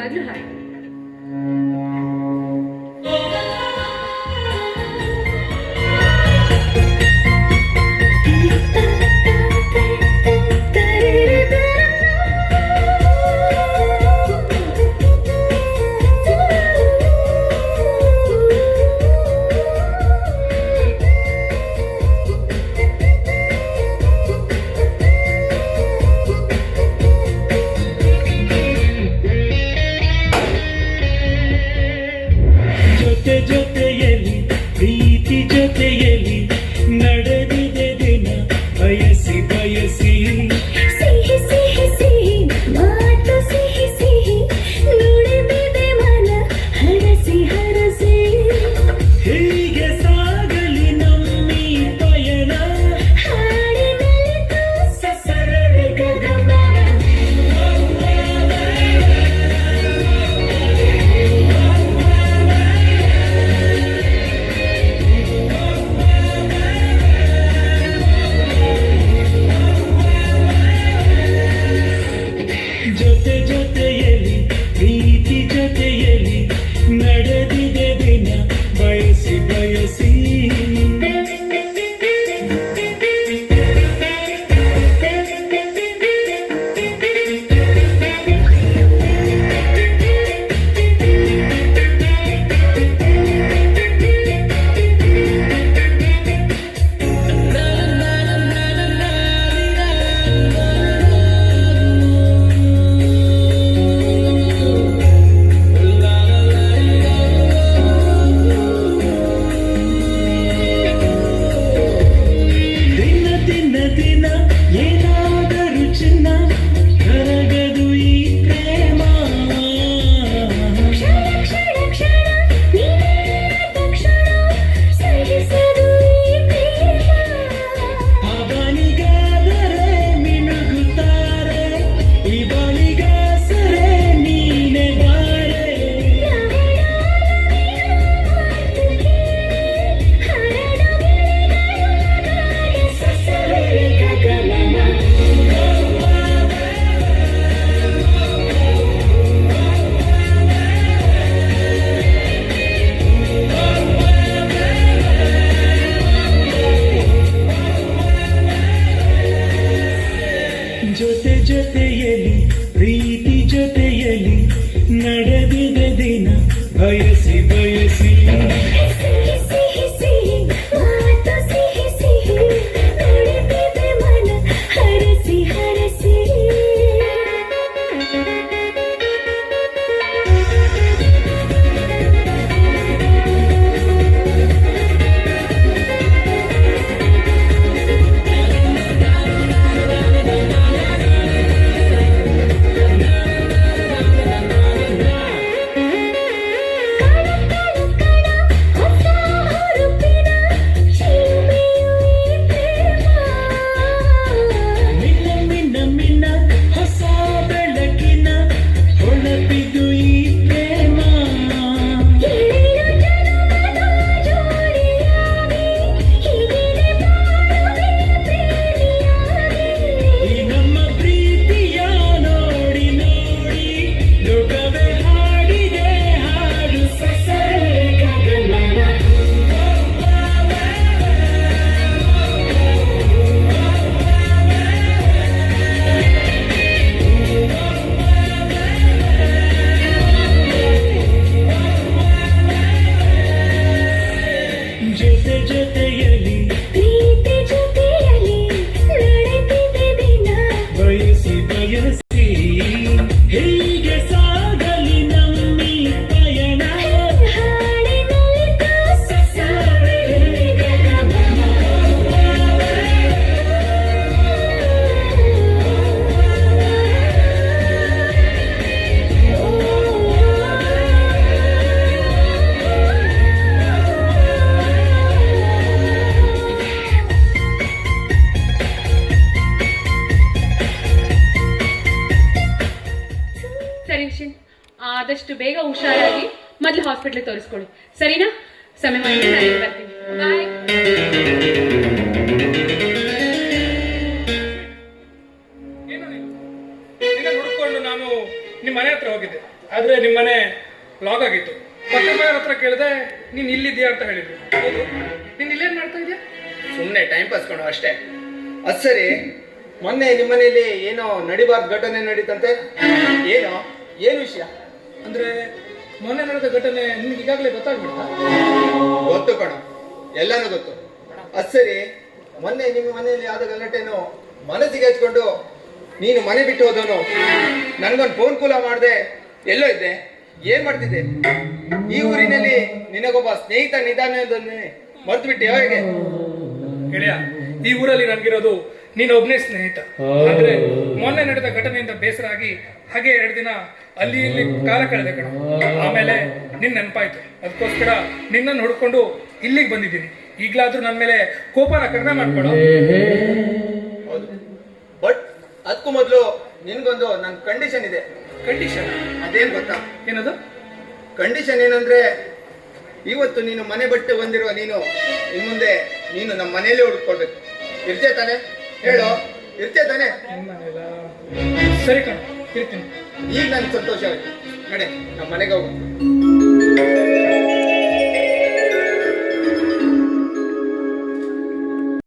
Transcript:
Hi. ಜೊತೆಯಲ್ಲಿ ಪ್ರೀತಿ ಜೊತೆಯಲ್ಲಿ ನಡೆದಿದೆ ದಿನ ಬಯಸಿ ಬಯಸಿ ಸಿಹಿ ಸಿಹಿ ಸಿಹಿ ಮಾತು ಸಿಹಿ ಸಿಹಿ ನುಡಿದಿದೆ ಮನ ಹರಸಿ ಹರಸಿ ಹೀಗೆ ಸಾಗಲಿ ನಮ್ಮಿ ಪಯಣ ಹಾಡಿನಲ್ಲಿತು ಸಸರಳೆ ಗಗನ ಜೊತೆ ಜೊತೆಯಲ್ಲಿ ಪ್ರೀತಿ ಜೊತೆಯಲ್ಲಿ ನಡೆದಿದೆ ದಿನ ಬಯಸಿ ಬಯಸಿ ದಿನ ದಿನ ದಿನ ಏನಾದರೂ ಚಿನ್ನ ಕರಗದು ಈ ಪ್ರೇಮ ಕ್ಷಣ ಕ್ಷಣ ಕ್ಷಣ ನೀನ ತಕ್ಷಣ ಸಹಿಸದು ಈ ಪ್ರೇಮ ಅವನಿಗಾದರೆ ಮಿನುಗುತ್ತಾರೆ ಇವಳಿಗಾಸರೆ ನೀನೆ ಬಾರೆ ಸಸರಳೆ ಗಗನ ಜೊತೆ ಜೊತೆಯಲ್ಲಿ ಪ್ರೀತಿ ಜೊತೆಯಲ್ಲಿ ನಡೆದಿದೆ ದಿನ ಬಯಸಿ ಬಯಸಿ ಸಿಹಿ ಸಿಹಿ ಸಿಹಿ ಮಾತು ಸಿಹಿ ಸಿಹಿ ನುಡಿದಿದೆ ಮನ ಹರಸಿ ಹರಸಿ ಕಣ ಕಣ ಕಣ ಹೊಸ ಹುರುಪಿನ ಚಿಲುಮೆಯು ಈ ಪ್ರೇಮ ಮಿನ್ನ ಮಿನ್ನ ಮಿನ್ನ ಹೊಸ ಬೆಳಕಿನ ಹೊಳಪಿದು ಈ ಪ್ರೇಮ ಏಳು ಜನುಮದ ಜೋಡಿಯಾಗಿ ಹೀಗಿದೆ ಬಾಳುವೆ ಪ್ರೇಮಿಯಾಗಿ ಈ ನಮ್ಮ ಪ್ರೀತಿಯ ನೋಡಿ ನೋಡಿ ಲೋಕವೇ ಹಾಡಿದೆ ಹಾಡು ಸಸರಳೆ ಗಗನ ಜೊತೆ ಜೊತೆಯಲ್ಲಿ ಪ್ರೀತಿ ಜೊತೆಯಲ್ಲಿ ನಡೆದಿದೆ ದಿನ ಬಯಸಿ ಬಯಸಿ ಹೀಗೆ ಸಾಗಲಿ ನಮ್ಮಿ ಪಯಣ ಹಾಡಿನಲ್ಲಿತು ಸಸರಳೆ ಗಗನ ಸರಿ ವಿಷನ್, ಆದಷ್ಟು ಬೇಗ ಹುಷಾರಾಗಿ ಮೊದಲು ಹಾಸ್ಪಿಟ್ಲಿಗೆ ತೋರಿಸ್ಕೊಳ್ಳಿ, ಸರಿನಾ? ಸಮಯ ಮಾಡಿ ನಾನು ಬರ್ತೀನಿ. ಬಾಯ್. ಏನು ನೀನು? ನಿನ್ನ ಹುಡುಕೊಂಡು ನಾನು ನಿಮ್ಮ ಮನೆ ಹತ್ರ ಹೋಗಿದ್ದೆ. ಆದರೆ ನಿಮ್ಮನೆ ಲಾಗ್ ಆಗಿತ್ತು. ಪಕ್ಕದ ಮನೆಯವ್ರ ಹತ್ರ ಕೇಳಿದೆ, ನೀನು ಇಲ್ಲಿದ್ದೀಯಾ ಅಂತ ಹೇಳಿದ್ರು. ಹೌದು, ನೀನು ಇಲ್ಲೇನು ಮಾಡ್ತಾ ಇದೆಯಾ? ಸುಮ್ಮನೆ ಟೈಮ್ ಪಾಸ್ ಕೊಡು ಅಷ್ಟೇ. ಅದು ಸರಿ, ಮೊನ್ನೆ ನಿಮ್ಮನೇಲಿ ಏನೋ ನಡಿಬಾರ್ದು ಘಟನೆ ನಡೀತಂತೆ. ಏನು ವಿಷಯ? ಅಂದರೆ ಮೊನ್ನೆ ನಡೆದ ಘಟನೆ ನಿಮ್ಗೆ ಈಗಾಗಲೇ ಗೊತ್ತಾಗ್ಬಿಡ್ತಾ? ಗೊತ್ತು ಕಣೋ, ಎಲ್ಲನೂ ಗೊತ್ತು. ಅದು ಸರಿ, ಮೊನ್ನೆ ನಿಮ್ಮ ಮನೆಯಲ್ಲಿ ಆದ ಗಲಾಟೆನೋ ಮನಸ್ಸಿಗೆ ಹಚ್ಕೊಂಡು ನೀನು ಮನೆ ಬಿಟ್ಟು ಹೋದವನು ನನಗೊಂದು ಫೋನ್ ಕೂಲ ಮಾಡಿದೆ. ಎಲ್ಲೋ ಇದ್ದೆ, ಏನ್ ಮಾಡ್ತಿದ್ದೆ? ಈ ಊರಿನಲ್ಲಿ ನಿನಗೊಬ್ಬ ಸ್ನೇಹಿತ ನಿಧಾನದನ್ನೇ ಮರ್ತು ಬಿಟ್ಟೆ ಹೇಗೆ? ಗೆಳೆಯ, ಈ ಊರಲ್ಲಿ ನನಗಿರೋದು ನೀನು ಒಬ್ಬನೇ ಸ್ನೇಹಿತ. ಆದ್ರೆ ಮೊನ್ನೆ ನಡೆದ ಘಟನೆಯಿಂದ ಬೇಸರ ಆಗಿ ಹಾಗೆ 2 ದಿನ ಅಲ್ಲಿ ಇಲ್ಲಿ ಕಾಲ ಕಳೆದೆ ಕಣ. ಆಮೇಲೆ ನಿನ್ ನೆನಪಾಯ್ತು, ಅದಕ್ಕೋಸ್ಕರ ನಿನ್ನನ್ನು ಹುಡ್ಕೊಂಡು ಇಲ್ಲಿಗೆ ಬಂದಿದ್ದೀನಿ. ಈಗಲಾದ್ರೂ ನನ್ನ ಮೇಲೆ ಕೋಪನ ಕಡಿಮೆ ಮಾಡ್ಕೊಡು. ಹೌದು, ಬಟ್ ಅದಕ್ಕೂ ಮೊದಲು ನಿನ್ಗೊಂದು ನನ್ನ ಕಂಡೀಷನ್ ಇದೆ. ಕಂಡೀಷನ್? ಅದೇನ್ ಗೊತ್ತಾ? ಏನದು ಕಂಡೀಷನ್ ಏನಂದ್ರೆ, ಇವತ್ತು ನೀನು ಮನೆ ಬಿಟ್ಟು ಬಂದಿರುವ ನೀನು ಇನ್ ಮುಂದೆ ನೀನು ನಮ್ಮ ಮನೆಯಲ್ಲೇ ಹುಡುಕೊಳ್ಬೇಕು. ಇರ್ತೇ ತಾನೆ? ಹೇಳು, ಇರ್ತೇ ತಾನೆ? ನಿಮ್ಮನೆಲ್ಲ ಸರಿ ಕಣ, ಇರ್ತೀನಿ. ಈಗ ನನ್ಗೆ ಸಂತೋಷ ಆಯ್ತು. ನಡೆ, ನಮ್ಮ ಮನೆಗೆ ಹೋಗು.